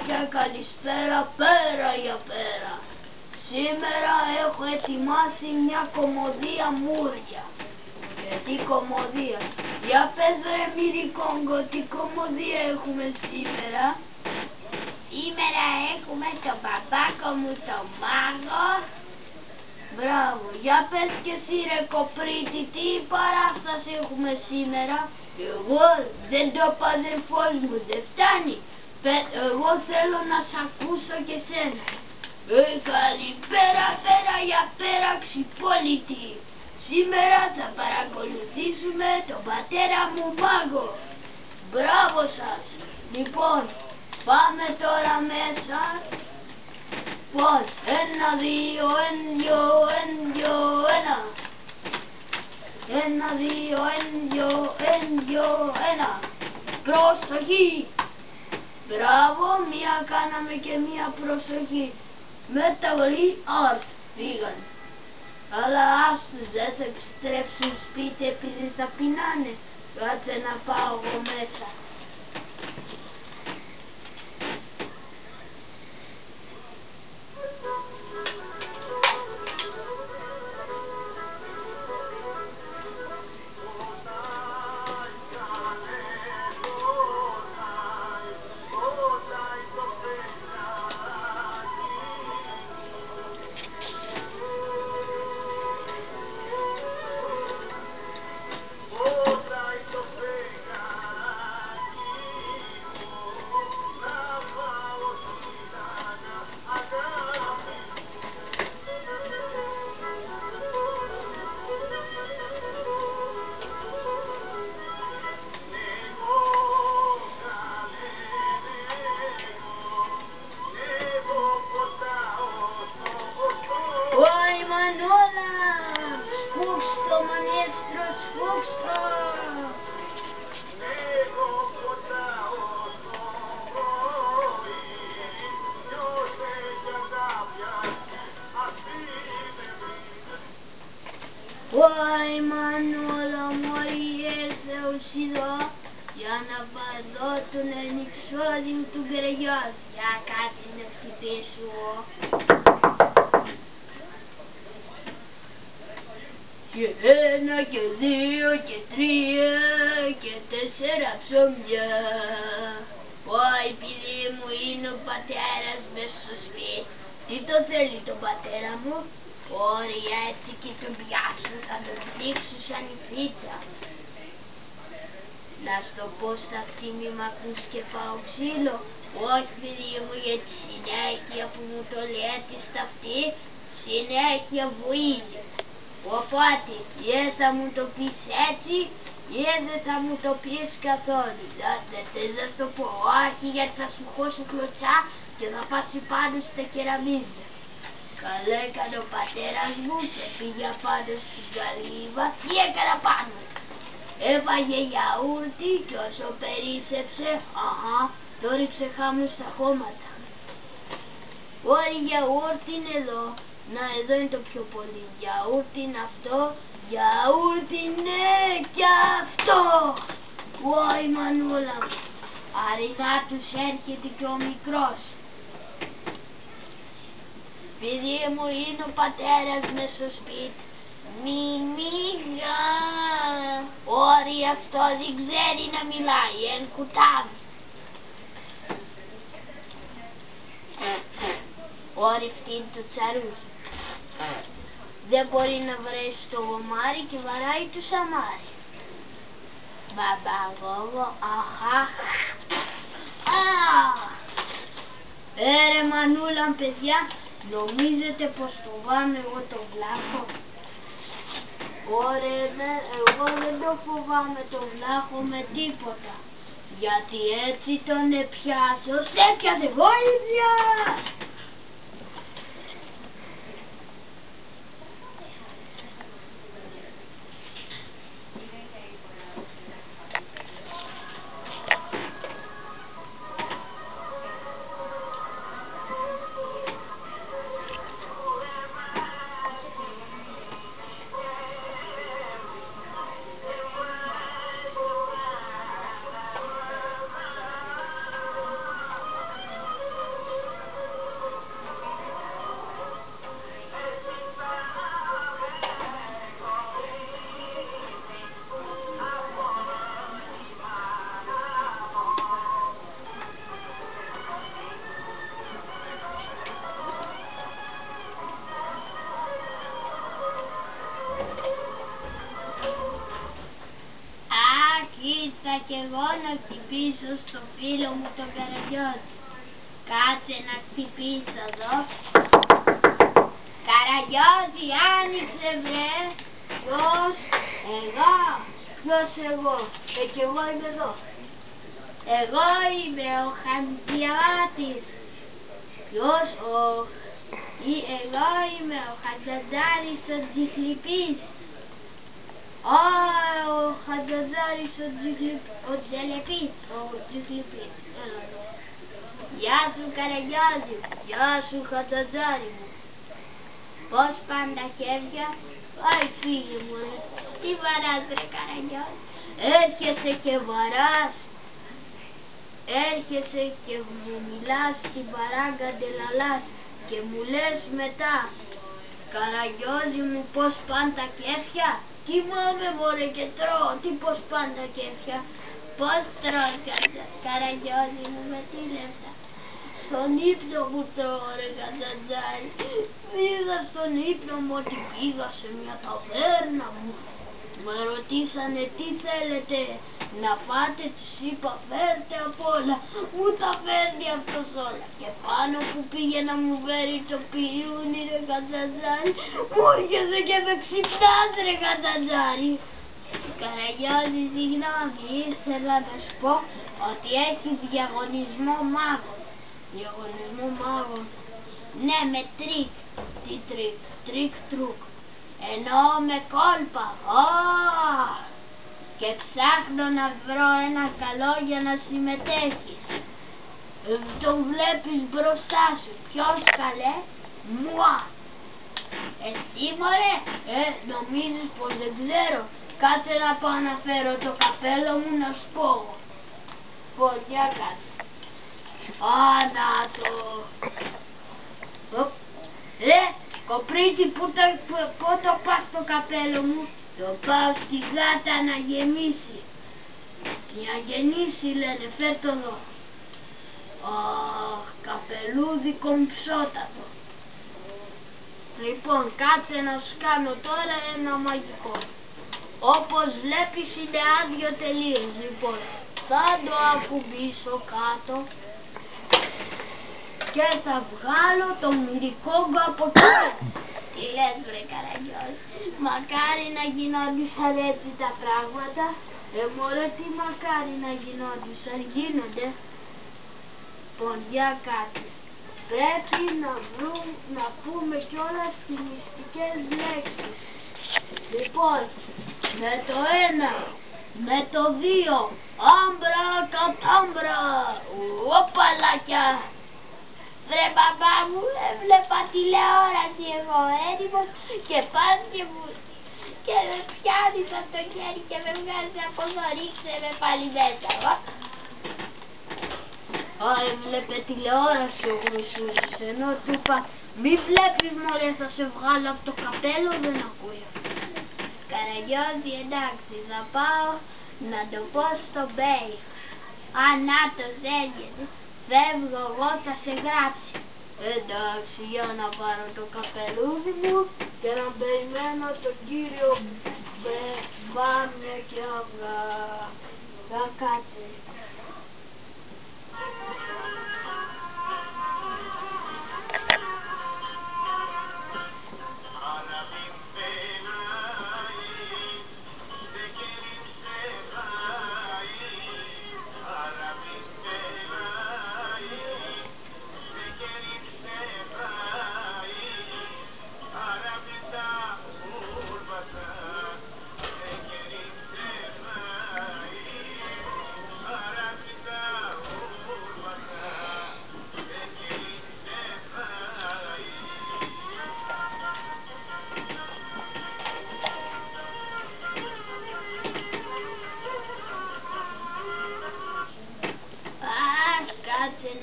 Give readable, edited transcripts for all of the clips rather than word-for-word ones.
Παιδάκια καλησπέρα, πέρα για πέρα. Σήμερα έχω ετοιμάσει μια κομμωδία μούρια. Τι κομμωδία? Για πες ρε Μυρικόγκο, τι κομμωδία έχουμε σήμερα? Σήμερα έχουμε τον μπαμπάκο μου τον μάγο. Μπράβο, για πες και εσύ ρε κοπρίτη, τι παράσταση έχουμε σήμερα? Εγώ δεν το είπα, αδερφός μου, δεν φτάνει. Εγώ θέλω να σ' ακούσω και σένα. Καλησπέρα, πέρα για πέρα ξυπόλυτη. Σήμερα θα παρακολουθήσουμε τον πατέρα μου μάγο. Μπράβο σας. Λοιπόν, πάμε τώρα μέσα. Πώς? 1, 2, 1. 1, 2, 1. Προσοχή. Μπράβο, μία κάναμε και μία προσοχή. Μεταβολή art πήγαν. Αλλά άστους, δεν θα επιστρέψουν σπίτι επειδή θα πεινάνε. Κάτσε να πάω εγώ μέσα. Ωι Μανώλα μωρή, ήρθε εδώ για να βαδώ τον ενυξόδι μου του γκρεγιός. Για κάτι να χτυπήσω. Και 1 και 2 και 3 και 4 ψωμιά. Ωι παιδί μου, είναι ο πατέρας μες στο σπίτι. Τι το θέλει τον πατέρα μου? Ωραία, έτσι και τον πιάσω, θα τον δείξω σαν η φύτσα. Να στο πω στα αυτή μη μ' ακούς και φάω ξύλο? Όχι παιδί μου, γιατί συνέχεια που μου το λέτε στα αυτή, συνέχεια βοήθησε. Οπότε, ή θα μου το πεις έτσι, ή δεν θα μου το πεις καθόλου. Δεν θες να στο πω? Όχι, γιατί θα σου χώσω κλωτσά και θα πάσει πάνω στα κεραμίδια. Καλά έκανε ο πατέρας μου και πήγε πάνω στην καλύβα. Τι έκανα πάνω? Έβαγε γιαούρτι και όσο περίσσεψε, το ρίξε χάμω στα χώματα. Όλη γιαούρτι είναι εδώ. Να, εδώ είναι το πιο πολύ. Γιαούρτι είναι αυτό. Γιαούρτι είναι και αυτό. Ωι Μανούλα μου. Αρινά τους έρχεται και ο μικρός. Παιδί μου, είναι ο πατέρας μες στο σπίτι. Μιμίγα. Ωρι αυτό δεν ξέρει να μιλάει, εν κουτάβι. Ωρι φτύνει το τσαρούχι. Δεν μπορεί να βρέσει το γομάρι και βαράει το σαμάρι. Μπαμπαγόγο, αχα. Ρε Μανούλα παιδιά, νομίζετε πως φοβάμαι εγώ το βλάχο? Ωραία, εγώ δεν το φοβάμαι το βλάχο με τίποτα. Γιατί έτσι τον πιάσω, σε έπιασε βοήθεια! κι εγώ να χτυπήσω στο φίλο μου τον Καραγιώτη. Κάτσε να χτυπήσω εδώ. Καραγιώτη, άνοιξε βρε. Ποιος? Εγώ. Ποιος εγώ? Κι εγώ είμαι εδώ. Εγώ είμαι ο Χαντζιαβάτης. Ποιος? Εγώ είμαι ο Χαντζαντζάρης ο Τζιχλιπής. Ο Χαντζαντζάρης ο Τζελεπής. Ο Τζιχλιπής. Γεια σου Καραγιώτη. Γεια σου Χαντζαντζάρη μου. Πώς πάνε τα χέρια? Ай, φίλοι μου, τι βαράς ρε Καραγιώτη? Έρχεσαι και βαράς. Έρχεσαι και μου μιλάς στην παράγκα ντελαλάς και μου λες μετά, Καραγιώτη μου, πώς πάνε τα κέφια? Κοιμάμαι μωρέ και τρώω. Τι πώς πάνε τα κέφια? Πώς τρως Καραγιώτη μου, με τι λεφτά? Στον ύπνο μου τρώω ρε Χαντζαντζάρη. Είδα στον ύπνο μου ότι πήγα σε μια ταβέρνα μου. Με ρωτήσανε τι θέλετε να φάτε, τους είπα φέρτε απ' όλα. Μου τα φέρνει αυτός όλα. Και πάνω που πήγε να μου φέρει το πυρούνι ρε Χαντζαντζάρη, μου έρχεσαι και με ξυπνάς ρε Χαντζαντζάρη. Καραγιώτη, συγγνώμη, ήθελα να σου πω ότι έχεις διαγωνισμό μάγων. Διαγωνισμό μάγων. Ναι, με τρίκ. Τι τρίκ? Τρίκ τρούκ. Εννοώ με κόλπα. Και ψάχνω να βρω ένα καλό για να συμμετέχεις. Τον βλέπεις μπροστά σου. Ποιος καλέ? Μουά. Εσύ μωρέ? Νομίζεις πως δεν ξέρω? Κάτσε να πάω να φέρω το καπέλο μου να σου πω. Πως για κάτσε. Να το. Ρε κοπρίτη, πού το πας το καπέλο μου? Το πάω στη γάτα να γεμίσει. Για γεννήσει λένε, φέρ' το εδώ. Καπελούδι κομψότατο. Λοιπόν, κάτσε να σου κάνω τώρα ένα μαγικό. Όπως βλέπεις είναι άδειο τελείως. Λοιπόν, θα το ακουμπήσω κάτω και θα βγάλω το μυρικόγκο από κάτω. Τι λες βρε Καραγιώτη? Μακάρι να γινόντουσαν έτσι τα πράγματα. Μωρέ τι μακάρι να γινόντουσαν, γίνονται. Λοιπόν, για κάτσε. Πρέπει να πούμε κιόλας τις μυστικές λέξεις. Λοιπόν, με το 1, με το 2, άμπρα κατάμπρα, οπαλάκια. Βρε μπαμπά μου, έβλεπα τηλεόραση εγώ έτοιμος και πας και με πιάνεις από το χέρι και με βγάζεις από εδώ, ρίξε με πάλι μέσα. Έβλεπε τηλεόραση ο Χρυσούλης, ενώ του είπα μη βλέπεις μωρέ, θα σε βγάλω από το καπέλο, δεν ακούει. Καραγιώτη, εντάξει, θα πάω να το πω στο Μπέι. Νάτος έγινε. Φεύγω εγώ, θα σε γράψει. Εντάξει, για να πάρω το καπελούδι μου και να περιμένω τον κύριο Μπάμια και αυγά. Θα κάτσει.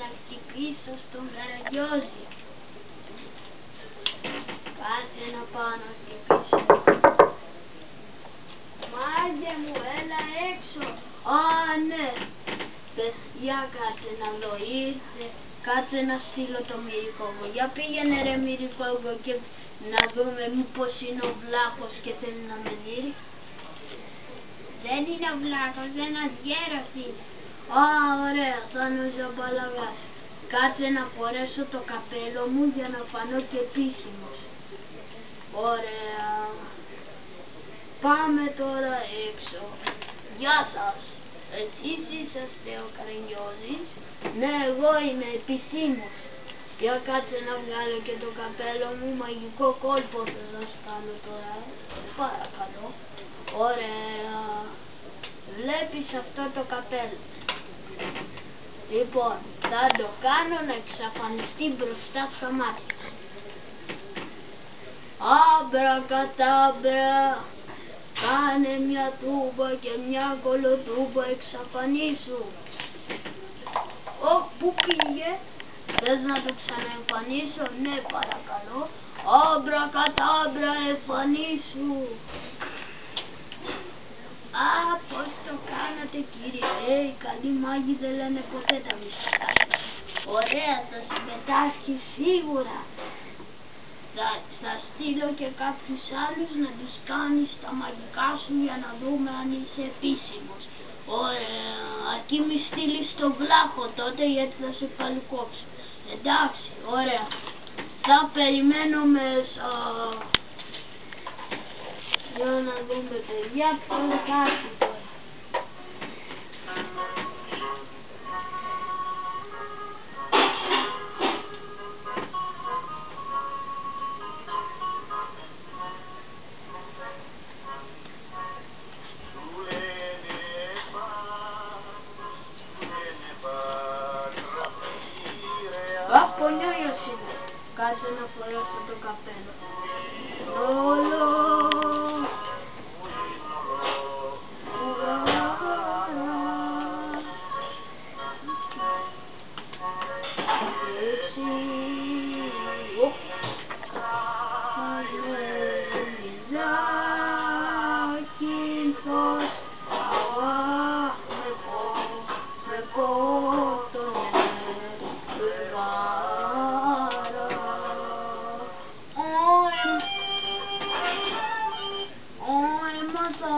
Να χτυπήσω στον Καραγιώτη. Κάτσε να πάω να χτυπήσω. Μάγια μου, έλα έξω. Ναι. Για κάτσε να δω, ήρθε. Κάτσε να στείλω το μυρικόγκο. Για πήγαινε ρε μυρικόγκο και να δούμε μήπως είναι ο βλάχος και θέλει να με δει. Δεν είναι ο βλάκος, ένας γέρος είναι. Α, ωραία, θα είναι ο Ζαμπαλαγάς. Κάτσε να φορέσω το καπέλο μου για να φανώ και επίσημος. Ωραία. Πάμε τώρα έξω. Γεια σας. Εσείς είσαστε ο Καραγκιόζης? Ναι, εγώ είμαι επισήμως. Για κάτσε να βγάλω και το καπέλο μου. Μαγικό κόλπο θα σας κάνω τώρα. Παρακαλώ. Ωραία. Βλέπεις αυτό το καπέλο? Λοιπόν, θα το κάνω να εξαφανιστεί μπροστά στα μάτια. Άμπρακατάμπρα. Κάνε μια τούμπα και μια κολοτούμπα, εξαφανίσου. Πού πήγε? Θες να το ξαναεμφανίσω? Ναι, παρακαλώ. Άμπρακατάμπρα, εμφανίσου. Α, πώς το κάνατε κύριε? Οι καλοί μάγοι δεν λένε ποτέ τα μισά. Ωραία, θα συμμετάσχει σίγουρα. Θα στείλω και κάποιους άλλους να τους κάνεις τα μαγικά σου για να δούμε αν είσαι επίσημος. Ωραία, αρκεί μη στείλεις το βλάχο τότε γιατί θα σε παλικόψω. Εντάξει, ωραία. Θα περιμένω μέσα. Για να δούμε παιδιά, πάμε κάτι τώρα. Πολιόιος είναι. Κάτσε να φορέσω το καπέλο. Όλο. Έτσι. Ζάκυνθος. Με πότονε.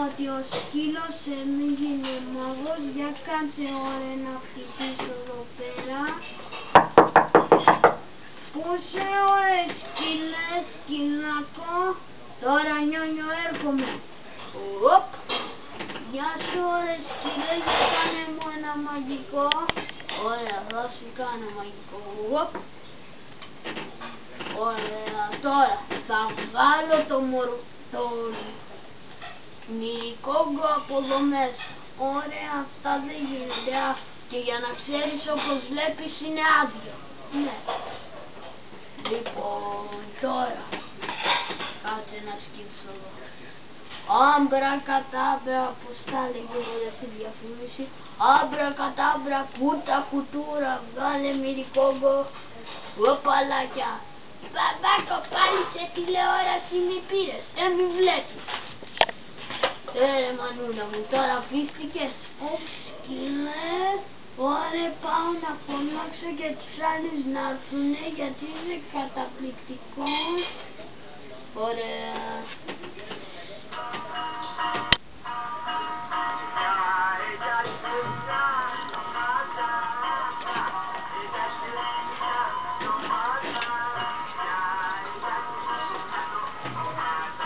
Ότι ο σκύλος έμεινε μάγος. Για κάτσε ώρα να χτυπήσω εδώ πέρα. Πού σε ώρε σκύλε, σκυλάκο? Τώρα νιόνιο έρχομαι. Οπ. Γεια σου ώρε σκύλε, κάνε μου ένα μαγικό. Ωραία, θα σου κάνω μαγικό. Οπ. Ωραία, τώρα θα βγάλω το Νυρικόγκο από εδώ μέσα. Ωραία, αυτά δεν γίνονται. Και για να ξέρεις, όπως βλέπεις είναι άδειο. Ναι. Λοιπόν, τώρα κάτσε να σκύψω εδώ. Άμπρακατάμπρα, πώς τα λέγει εδώ στη διαφήμιση. Άμπρακατάμπρα, κούτα κουτούρα, βγάλε Νυρικόγκο. Οπαλάκια. Μπαμπάκο, πάλι σε τηλεόραση μη πήρες. Μη βλέπεις. Μανούλα μου, τώρα αφήστηκες. Σκύλε. Ωραία, πάω να φωνάξω και τους άλλους να έρθουνε γιατί είσαι καταπληκτικός. Ωραία.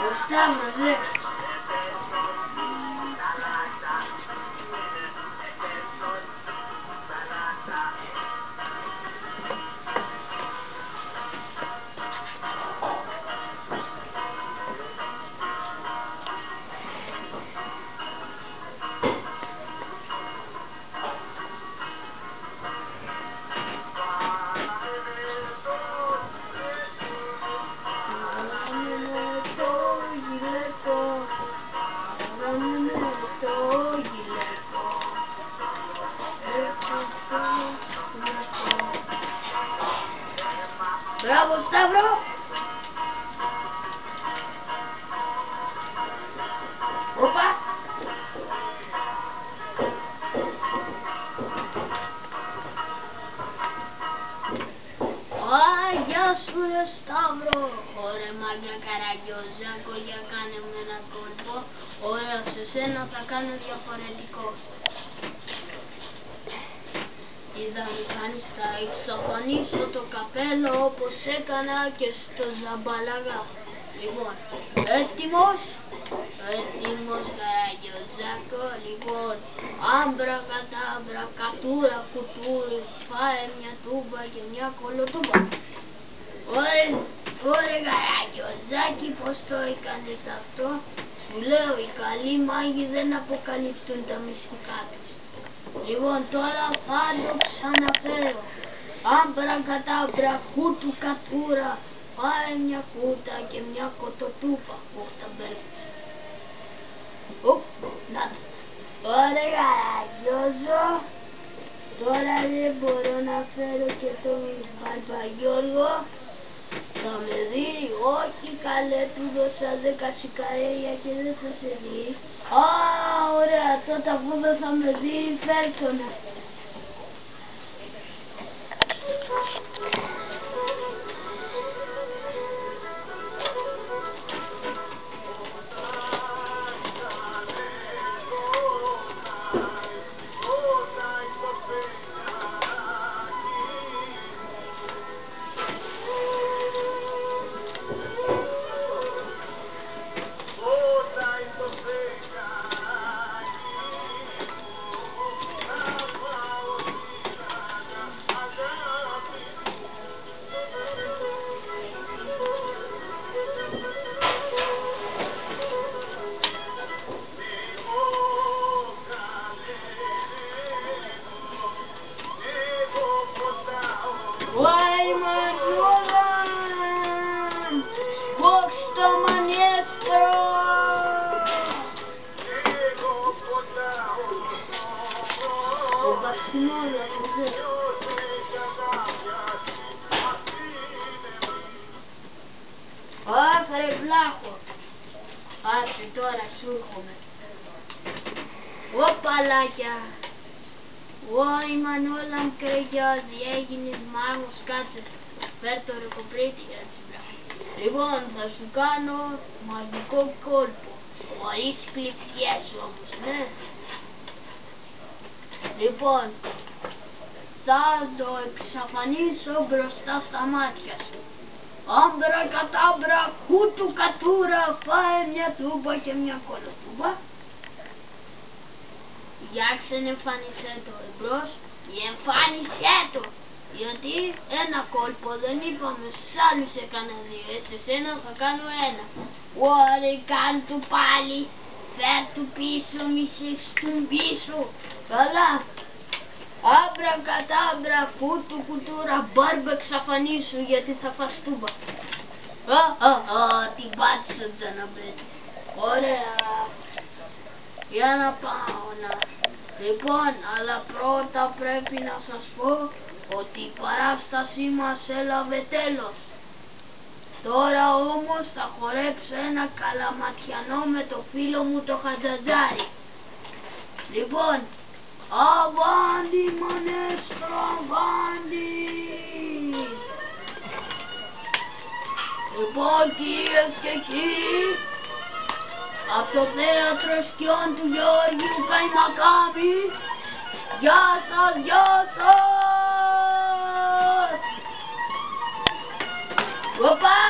Ο Σταύρος, ρε. Μπράβο Σταύρο! Οπα! Γεια σου ρε Σταύρο! Ωραία μάγκα Καραγκιόζάκο, για κάνε μου ένα κόλπο. Ωραία, σε σένα θα κάνω διαφορετικό. Είδα μηχανής, θα εξαφανίσω το καπέλο όπως έκανα και στο Ζαμπαλαγά. Λοιπόν, έτοιμος, Καραγιοζάκο, λοιπόν, άμπρα κατάμπρα, κατούρα, κουτούρι, φάε μια τούμπα και μια κολοτούμπα. Ωραία Καραγιοζάκη, πως το έκανες αυτό? Σου λέω, οι καλοί μάγοι δεν αποκαλύπτουν τα μυστικά τους. Λοιπόν, τώρα θα το ξαναφέρω. Άμπρα κατάμπρα, κούτου κατούρα, φάε μια κούτα και μια κοτοτούπα. Ωχ, τα μπέρδεψα. Να το. Ωραία Καραγιόζο. Τώρα δεν μπορώ να φέρω και τον Μπαρμπαγιώργο. Θα με δει? Όχι καλέ, του δώσα 10 σικαρέλια και δεν θα σε δει. Α, ωραία, τότε αφού δεν θα με δει, φέρτονα. Ой, Манолан, Бог что манестро! Άφερε βλάχο. Άσε τώρα σου έρχομαι. Οπαλάκια. Ωι Μανόλα κρεγιάζει, έγινες μάγος, κάτσε. Φέρ' το ρεκοπρίτη έτσι μπράβο. Λοιπόν, θα σου κάνω μαγικό κόλπο. Χωρίς κλειψιές όμως, ναι. Λοιπόν, θα το εξαφανίσω μπροστά στα μάτια σου. Άμπρα κατάμπρα, κούτου κατούρα, φάε μια τούμπα και μια κολοτούμπα. Για ξενεμφάνισέ το εμπρός, εμφάνισέ το. Γιατί ένα κόλπο δεν είπαμε, στους άλλους έκανα δύο, έτσι εσένα θα κάνω ένα. Ωραία, κάν' του πάλι, φέρ' του πίσω, μη σε στουμπίσω. Καλά. Άμπρα κατάμπρα, κούτου κουτούρα, μπάρμπα εξαφανίσου γιατί θα φας τούμπα. Την πάτησα Τζαναμπέτη. Ωραία. Για να πάω να... Λοιπόν, αλλά πρώτα πρέπει να σας πω ότι η παράστασή μας έλαβε τέλος. Τώρα όμως θα χορέψω ένα καλαματιανό με το φίλο μου το Χατζατζάρι. Λοιπόν, αβάντι μανέστρο, αβάντι! Λοιπόν, κυρίες και κύριοι, από το θέατρο σκιών του Γεώργιου Καϊμακάμι, γεια σας, γεια σας! Οπα!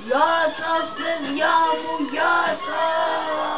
Γεια σας παιδιά μου, γεια σας!